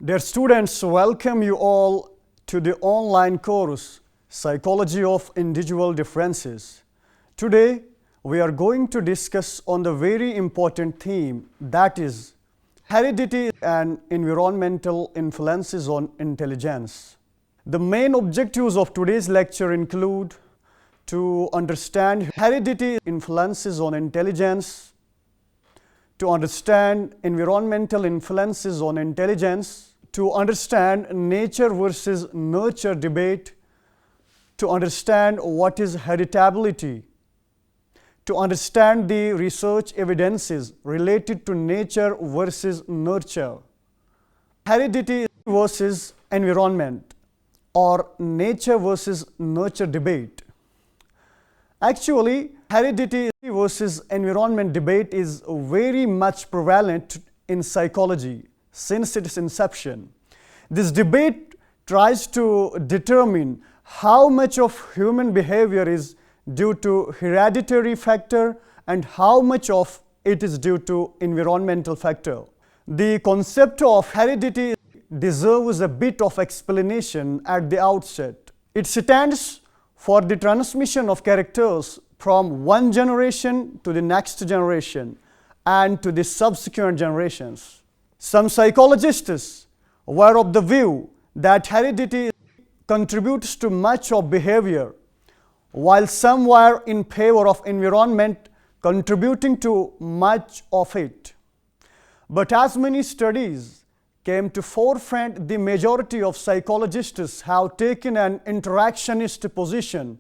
Dear students, welcome you all to the online course, Psychology of Individual Differences. Today, we are going to discuss on the very important theme, that is heredity and environmental influences on intelligence. The main objectives of today's lecture include to understand heredity influences on intelligence, to understand environmental influences on intelligence, to understand nature versus nurture debate, to understand what is heritability, to understand the research evidences related to nature versus nurture, heredity versus environment, or nature versus nurture debate. Actually, heredity versus environment debate is very much prevalent in psychology since its inception. This debate tries to determine how much of human behavior is due to hereditary factor and how much of it is due to environmental factor. The concept of heredity deserves a bit of explanation at the outset. It stands for the transmission of characters from one generation to the next generation and to the subsequent generations. Some psychologists were of the view that heredity contributes to much of behavior, while some were in favor of environment contributing to much of it. But as many studies came to forefront, the majority of psychologists have taken an interactionist position,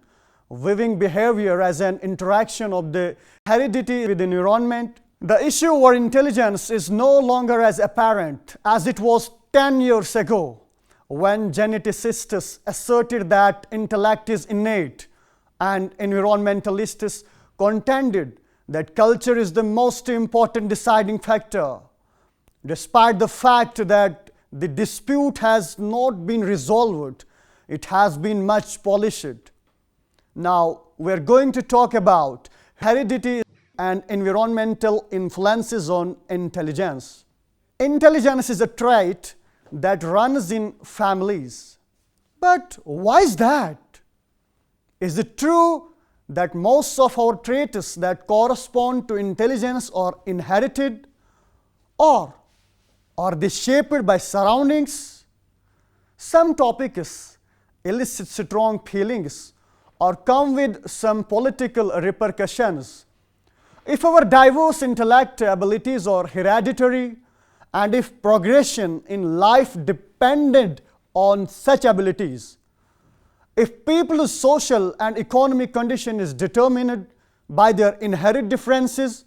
viewing behavior as an interaction of the heredity with the environment. The issue over intelligence is no longer as apparent as it was 10 years ago, when geneticists asserted that intellect is innate and environmentalists contended that culture is the most important deciding factor. Despite the fact that the dispute has not been resolved, it has been much polished. Now, we're going to talk about heredity and environmental influences on intelligence. Intelligence is a trait that runs in families. But why is that? Is it true that most of our traits that correspond to intelligence are inherited, or are they shaped by surroundings? Some topics elicit strong feelings or come with some political repercussions. If our diverse intellect abilities are hereditary, and if progression in life depended on such abilities, if people's social and economic condition is determined by their inherent differences,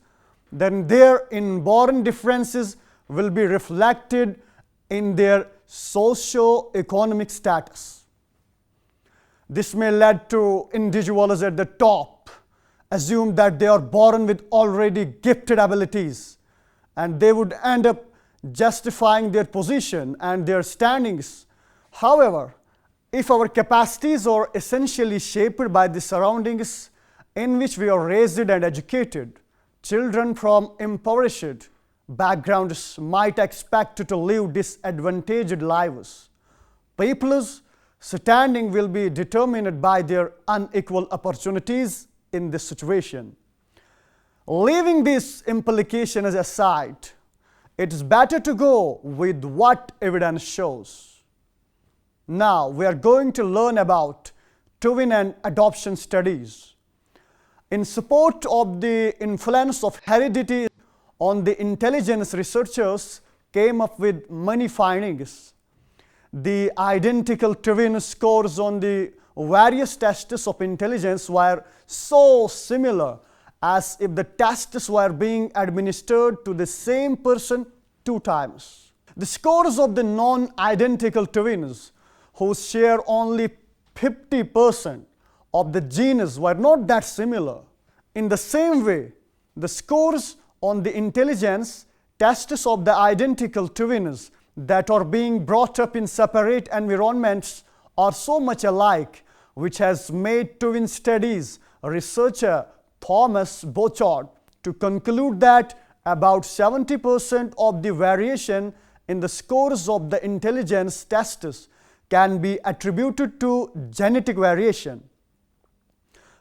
then their inborn differences will be reflected in their socio-economic status. This may lead to individuals at the top assume that they are born with already gifted abilities, and they would end up justifying their position and their standings. However, if our capacities are essentially shaped by the surroundings in which we are raised and educated, children from impoverished backgrounds might expect to live disadvantaged lives. People's standing will be determined by their unequal opportunities in this situation. Leaving these implications aside, it is better to go with what evidence shows. Now, we are going to learn about twin and adoption studies. In support of the influence of heredity on the intelligence, researchers came up with many findings. The identical twin scores on the various tests of intelligence were so similar as if the tests were being administered to the same person 2 times. The scores of the non-identical twins who share only 50% of the genes were not that similar. In the same way, the scores on the intelligence tests of the identical twins that are being brought up in separate environments are so much alike, which has made twin studies researcher Thomas Bochard to conclude that about 70% of the variation in the scores of the intelligence tests can be attributed to genetic variation.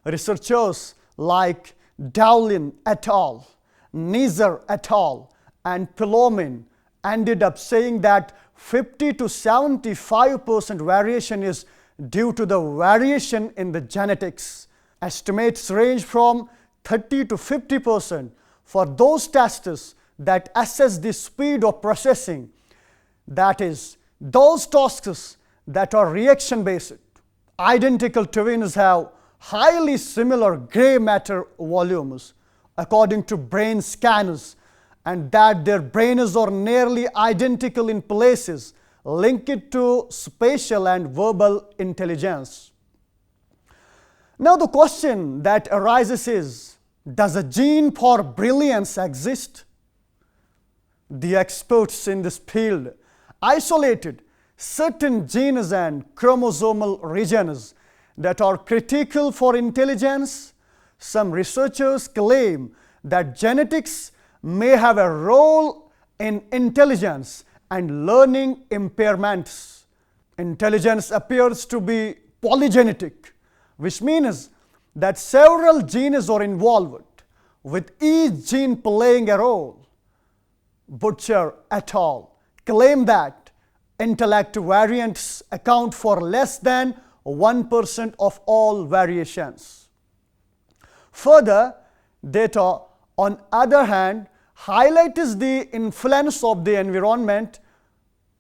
Researchers like Dowlin et al., Nizar et al., and Pilomin ended up saying that 50 to 75% variation is due to the variation in the genetics. Estimates range from 30 to 50% for those tests that assess the speed of processing, that is, those tasks that are reaction-based. Identical twins have highly similar gray matter volumes according to brain scans, and that their brains are nearly identical in places linked to spatial and verbal intelligence. Now the question that arises is, does a gene for brilliance exist? The experts in this field isolated certain genes and chromosomal regions that are critical for intelligence. Some researchers claim that genetics may have a role in intelligence and learning impairments. Intelligence appears to be polygenetic, which means that several genes are involved, with each gene playing a role. Butcher et al. Claim that intellect variants account for less than 1% of all variations. Further, data, on other hand, highlights the influence of the environment.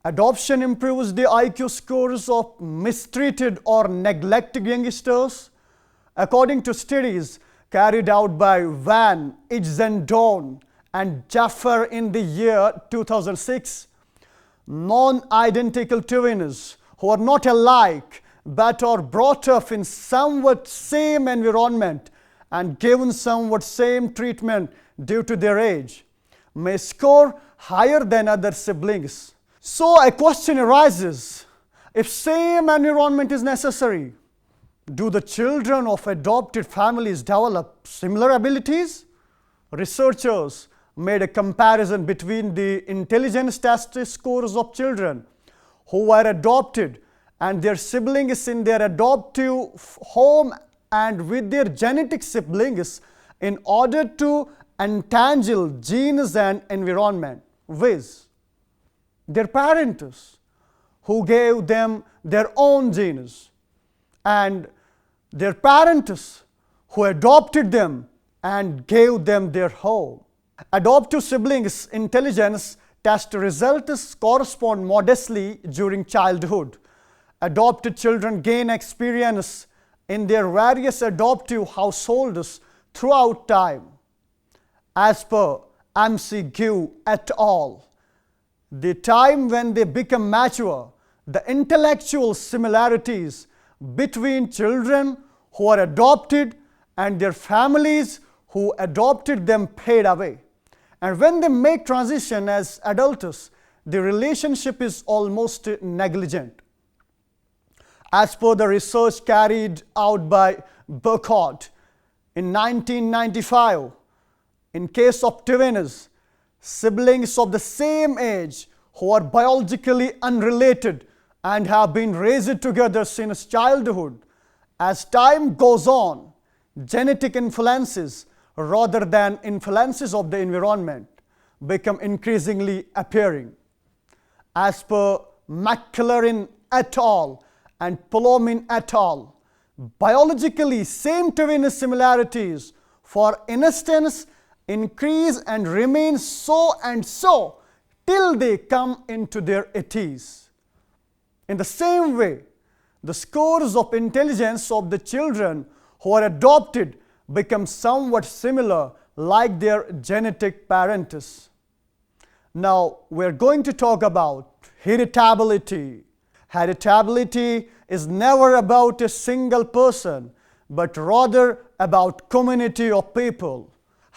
Adoption improves the IQ scores of mistreated or neglected youngsters. According to studies carried out by Van Ijzendorn and Jaffer in the year 2006, non-identical twins who are not alike but are brought up in somewhat same environment and given somewhat same treatment due to their age may score higher than other siblings. So a question arises, if same environment is necessary, do the children of adopted families develop similar abilities? Researchers made a comparison between the intelligence test scores of children who were adopted and their siblings in their adoptive home and with their genetic siblings in order to untangle genes and environment, viz. their parents who gave them their own genes and their parents who adopted them and gave them their home. Adoptive siblings' intelligence test results correspond modestly during childhood. Adopted children gain experience in their various adoptive households throughout time. As per McGeough et al., the time when they become mature, the intellectual similarities between children who are adopted and their families who adopted them fade away. And when they make transition as adults, the relationship is almost negligent. As per the research carried out by Burkhardt in 1995, in case of twins, siblings of the same age who are biologically unrelated and have been raised together since childhood, as time goes on, genetic influences rather than influences of the environment become increasingly appearing. As per McLaren et al. And Pilomin et al., biologically same twin similarities, for instance, increase and remain so and so till they come into their 80s. In the same way, the scores of intelligence of the children who are adopted become somewhat similar like their genetic parents. Now, we're going to talk about heritability. Heritability is never about a single person, but rather about community of people.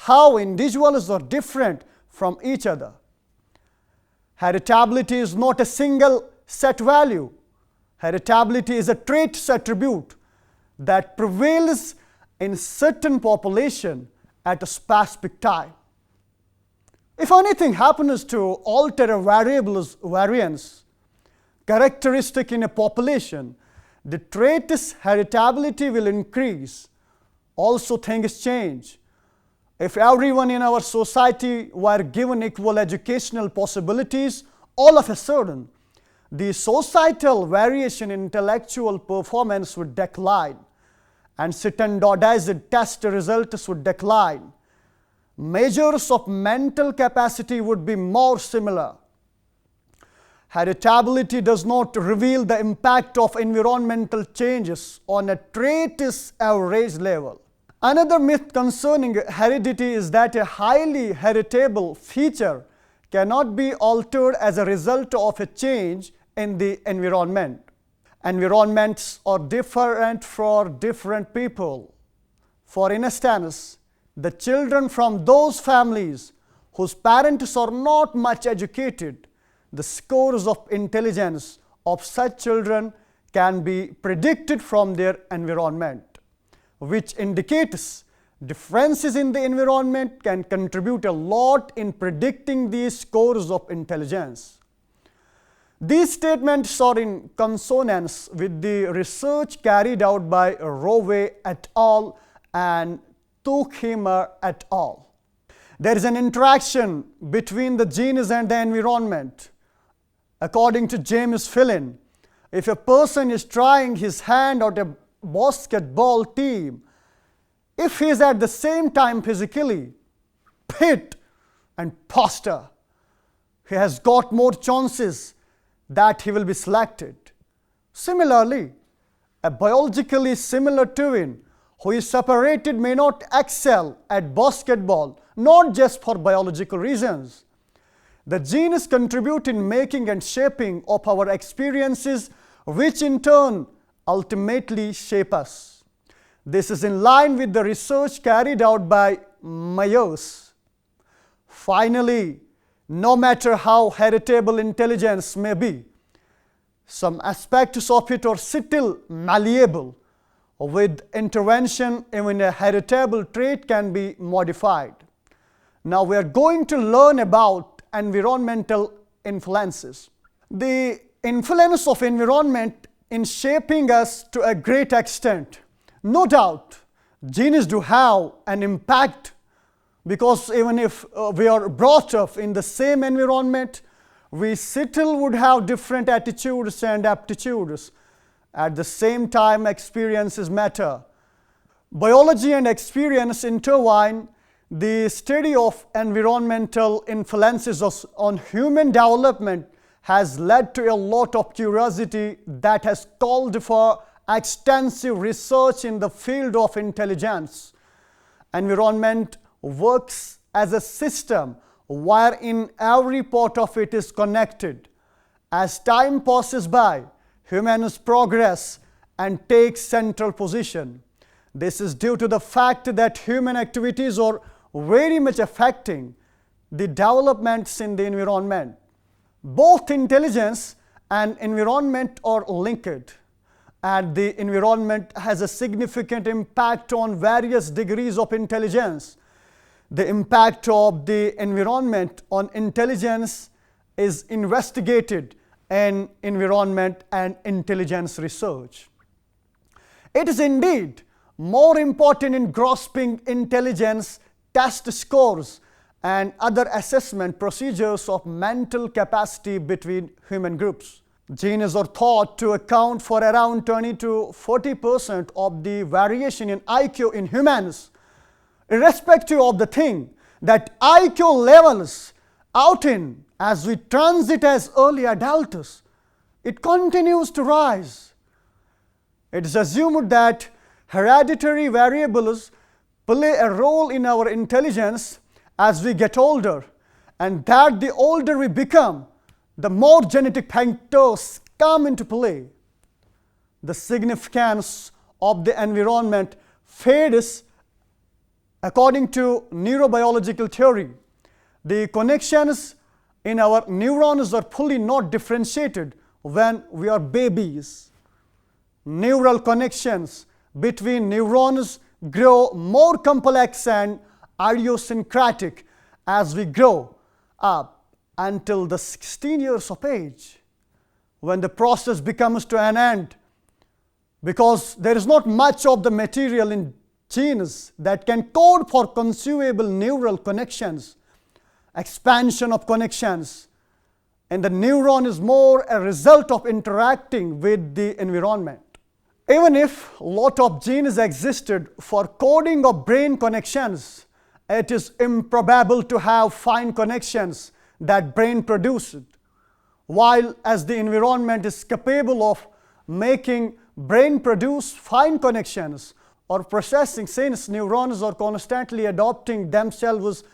how individuals are different from each other. Heritability is not a single set value. Heritability is a trait attribute that prevails in certain population at a specific time. If anything happens to alter a variable's variance characteristic in a population, the trait's heritability will increase. Also, things change. If everyone in our society were given equal educational possibilities, all of a sudden, the societal variation in intellectual performance would decline, and standardized test results would decline. Measures of mental capacity would be more similar. Heritability does not reveal the impact of environmental changes on a trait's average level. Another myth concerning heredity is that a highly heritable feature cannot be altered as a result of a change in the environment. Environments are different for different people. For instance, the children from those families whose parents are not much educated, the scores of intelligence of such children can be predicted from their environment, which indicates differences in the environment can contribute a lot in predicting these scores of intelligence. These statements are in consonance with the research carried out by Rowe et al. And Tuchheimer et al. There is an interaction between the genes and the environment. According to James Phelan, if a person is trying his hand at a basketball team, if he is at the same time physically fit and posture, he has got more chances that he will be selected. Similarly, a biologically similar twin who is separated may not excel at basketball, not just for biological reasons. The genes contribute in making and shaping of our experiences, which in turn ultimately shape us. This is in line with the research carried out by Myers. Finally, no matter how heritable intelligence may be, some aspects of it are still malleable. With intervention, even a heritable trait can be modified. Now we are going to learn about environmental influences. The influence of environment in shaping us to a great extent. No doubt, genes do have an impact, because even if we are brought up in the same environment, we still would have different attitudes and aptitudes. At the same time, experiences matter. Biology and experience intertwine. The study of environmental influences on human development has led to a lot of curiosity that has called for extensive research in the field of intelligence. Environment works as a system wherein every part of it is connected. As time passes by, humans progress and take central position. This is due to the fact that human activities are very much affecting the developments in the environment. Both intelligence and environment are linked, and the environment has a significant impact on various degrees of intelligence. The impact of the environment on intelligence is investigated in environment and intelligence research. It is indeed more important in grasping intelligence test scores and other assessment procedures of mental capacity between human groups. Genes are thought to account for around 20 to 40% of the variation in IQ in humans, irrespective of the thing that IQ levels out in as we transit as early adults. It continues to rise. It is assumed that hereditary variables play a role in our intelligence as we get older, and that the older we become, the more genetic factors come into play. The significance of the environment fades According to neurobiological theory, the connections in our neurons are fully not differentiated when we are babies. Neural connections between neurons grow more complex and idiosyncratic as we grow up until the 16 years of age, when the process becomes to an end, because there is not much of the material in genes that can code for consumable neural connections. Expansion of connections in the neuron is more a result of interacting with the environment. Even if a lot of genes existed for coding of brain connections, it is improbable to have fine connections that brain produced. While as the environment is capable of making brain produce fine connections or processing, since neurons are constantly adapting themselves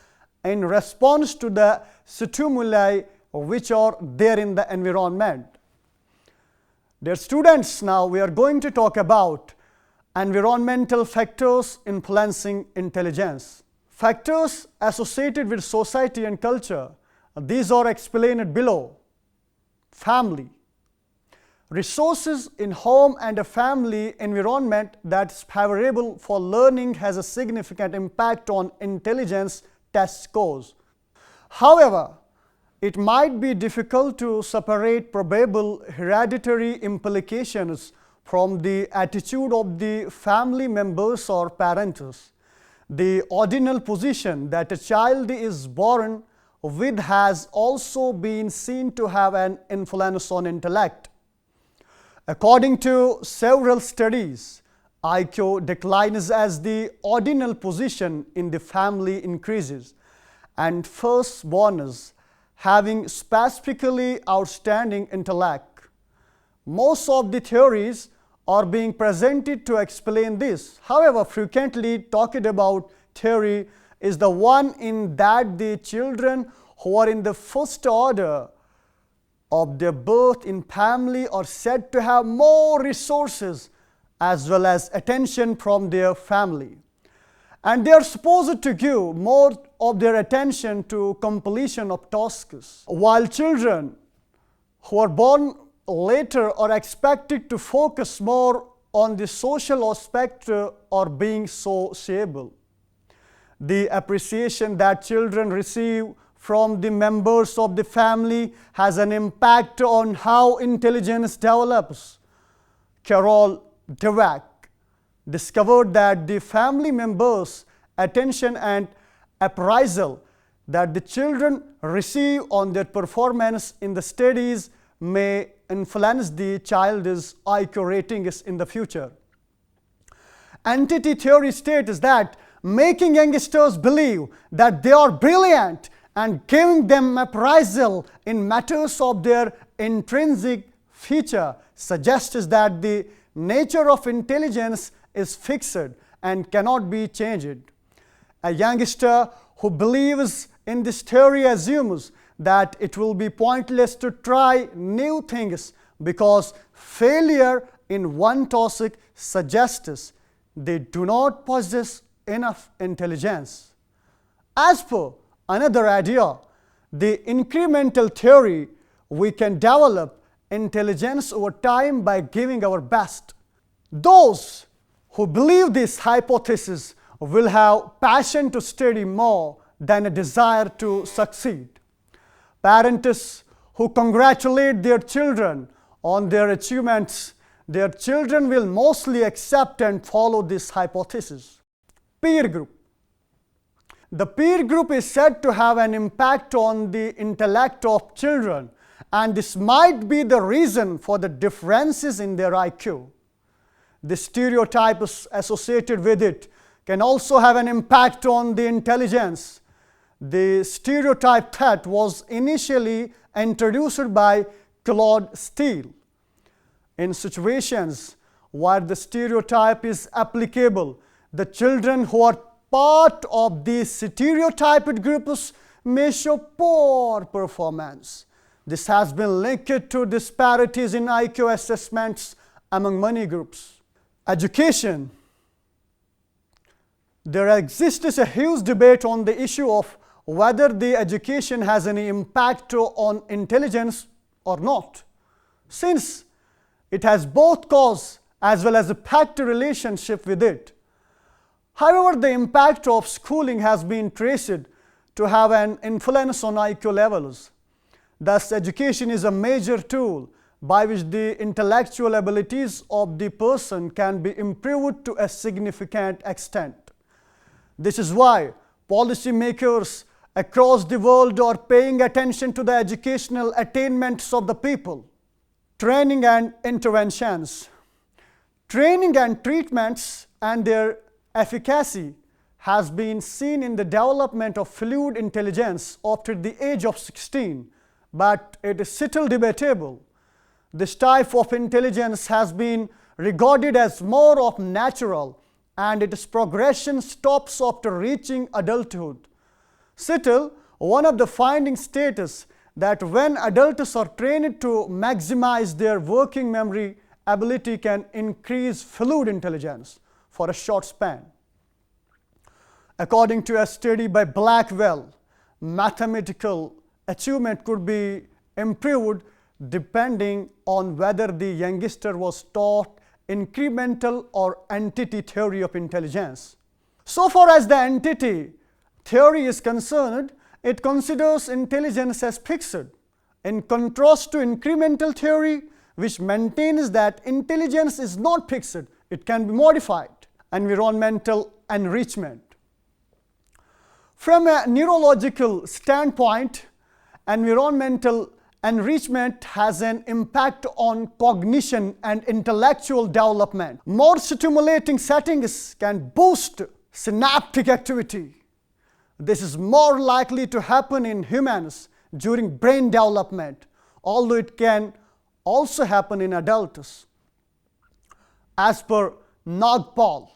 in response to the stimuli which are there in the environment. Dear students, now we are going to talk about environmental factors influencing intelligence. Factors associated with society and culture. These are explained below. Family. Resources in home and a family environment that is favorable for learning has a significant impact on intelligence test scores. However, it might be difficult to separate probable hereditary implications from the attitude of the family members or parents. The ordinal position that a child is born with has also been seen to have an influence on intellect. According to several studies, IQ declines as the ordinal position in the family increases, and firstborns having specifically outstanding intellect. Most of the theories are being presented to explain this. However, frequently talked about theory is the one in that the children who are in the first order of their birth in family are said to have more resources as well as attention from their family. And they are supposed to give more of their attention to completion of tasks, while children who are born later are expected to focus more on the social aspect or being sociable. The appreciation that children receive from the members of the family has an impact on how intelligence develops. Carol Dweck discovered that the family members' attention and appraisal that the children receive on their performance in the studies may influence the child's IQ ratings in the future. Entity theory states that making youngsters believe that they are brilliant and giving them appraisal in matters of their intrinsic feature suggests that the nature of intelligence is fixed and cannot be changed. A youngster who believes in this theory assumes that it will be pointless to try new things because failure in one task suggests they do not possess enough intelligence. As per another idea, the incremental theory, we can develop intelligence over time by giving our best. Those who believe this hypothesis will have passion to study more than a desire to succeed. Parents who congratulate their children on their achievements, their children will mostly accept and follow this hypothesis. Peer group. The peer group is said to have an impact on the intellect of children, and this might be the reason for the differences in their IQ. The stereotypes associated with it can also have an impact on the intelligence. The stereotype that was initially introduced by Claude Steele. In situations where the stereotype is applicable, the children who are part of these stereotyped groups may show poor performance. This has been linked to disparities in IQ assessments among many groups. Education. there exists a huge debate on the issue of whether the education has any impact on intelligence or not, since it has both cause as well as effect relationship with it. However, the impact of schooling has been traced to have an influence on IQ levels. Thus, education is a major tool by which the intellectual abilities of the person can be improved to a significant extent. This is why policymakers across the world are paying attention to the educational attainments of the people. Training and interventions. Training and treatments and their efficacy has been seen in the development of fluid intelligence after the age of 16, but it is still debatable. This type of intelligence has been regarded as more of natural, and its progression stops after reaching adulthood. Still, one of the findings states that when adults are trained to maximize their working memory ability can increase fluid intelligence for a short span. According to a study by Blackwell, mathematical achievement could be improved depending on whether the youngster was taught incremental or entity theory of intelligence. So far as the entity theory is concerned, it considers intelligence as fixed, in contrast to incremental theory, which maintains that intelligence is not fixed, it can be modified. Environmental enrichment. From a neurological standpoint, environmental enrichment has an impact on cognition and intellectual development. More stimulating settings can boost synaptic activity. This is more likely to happen in humans during brain development, although it can also happen in adults. As per Nagpal,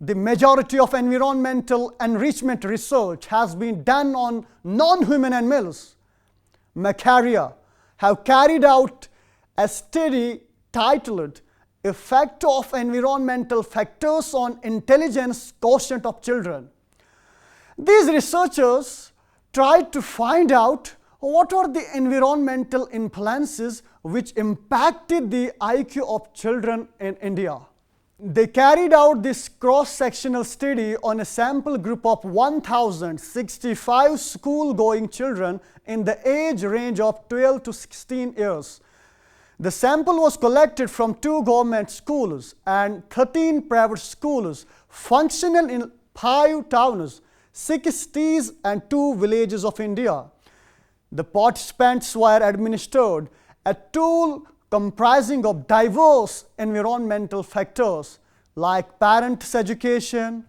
the majority of environmental enrichment research has been done on non-human animals. Macaria have carried out a study titled Effect of Environmental Factors on Intelligence Quotient of Children. These researchers tried to find out what are the environmental influences which impacted the IQ of children in India. They carried out this cross-sectional study on a sample group of 1,065 school-going children in the age range of 12 to 16 years. The sample was collected from 2 government schools and 13 private schools functional in 5 towns, 6 cities and 2 villages of India. The participants were administered a tool comprising of diverse environmental factors like parents' education,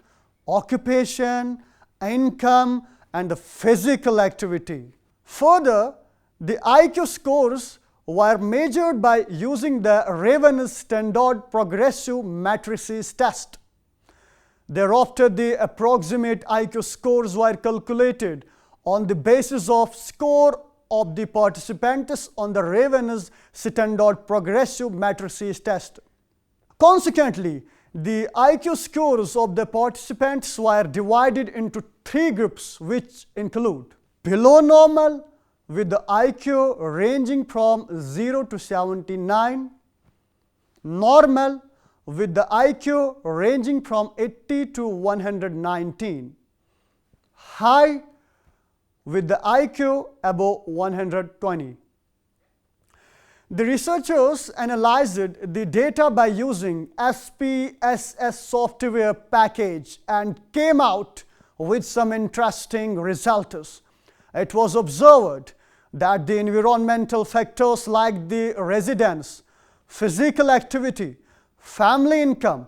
occupation, income, and the physical activity. Further, the IQ scores were measured by using the Raven's Standard Progressive Matrices test. Thereafter, the approximate IQ scores were calculated on the basis of score of the participants on the Raven's Standard Progressive Matrices test. Consequently, the IQ scores of the participants were divided into 3 groups, which include below normal with the IQ ranging from 0 to 79, normal with the IQ ranging from 80 to 119, high with the IQ above 120. The researchers analyzed the data by using SPSS software package and came out with some interesting results. It was observed that the environmental factors like the residence, physical activity, family income,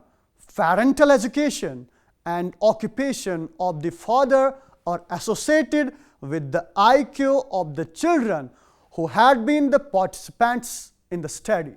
parental education, and occupation of the father are associated with the IQ of the children who had been the participants in the study.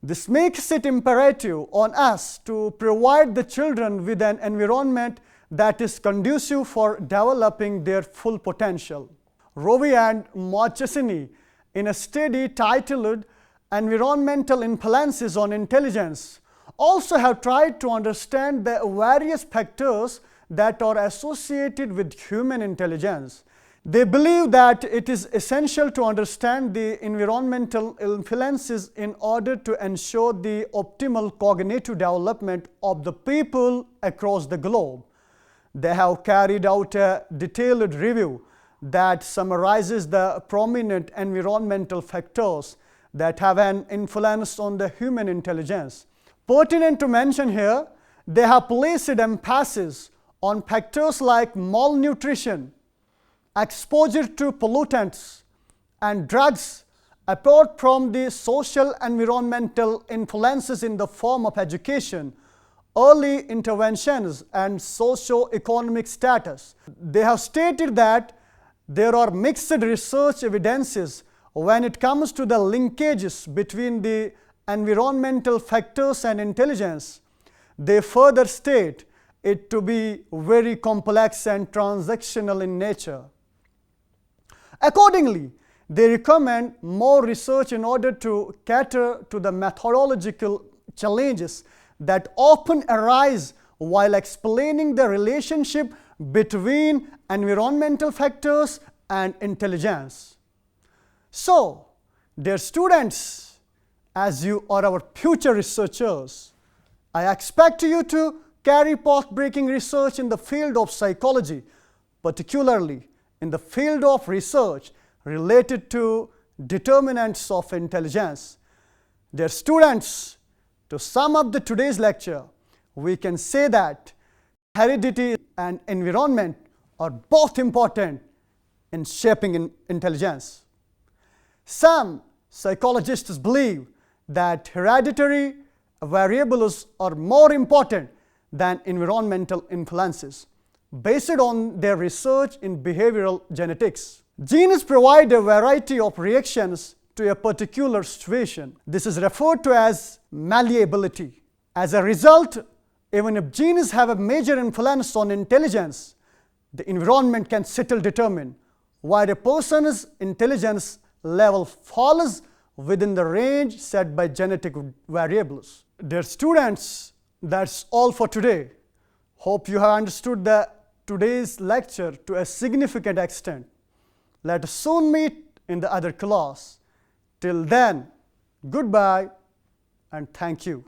This makes it imperative on us to provide the children with an environment that is conducive for developing their full potential. Rowe and Marchesini, in a study titled Environmental Influences on Intelligence, also have tried to understand the various factors that are associated with human intelligence. They believe that it is essential to understand the environmental influences in order to ensure the optimal cognitive development of the people across the globe. They have carried out a detailed review that summarizes the prominent environmental factors that have an influence on the human intelligence. Pertinent to mention here, they have placed emphasis on factors like malnutrition, exposure to pollutants and drugs, apart from the social environmental influences in the form of education, early interventions, and socio-economic status. They have stated that there are mixed research evidences when it comes to the linkages between the environmental factors and intelligence. They further state it to be very complex and transactional in nature. Accordingly, they recommend more research in order to cater to the methodological challenges that often arise while explaining the relationship between environmental factors and intelligence. So, dear students, as you are our future researchers, I expect you to carry path-breaking research in the field of psychology, particularly in the field of research related to determinants of intelligence. Dear students, to sum up today's lecture, we can say that heredity and environment are both important in shaping intelligence. Some psychologists believe that hereditary variables are more important than environmental influences, based on their research in behavioral genetics. Genes provide a variety of reactions to a particular situation. This is referred to as malleability. As a result, even if genes have a major influence on intelligence, the environment can still determine whether a person's intelligence level falls within the range set by genetic variables. Dear students, that's all for today. Hope you have understood today's lecture to a significant extent. Let us soon meet in the other class. Till then, goodbye and thank you.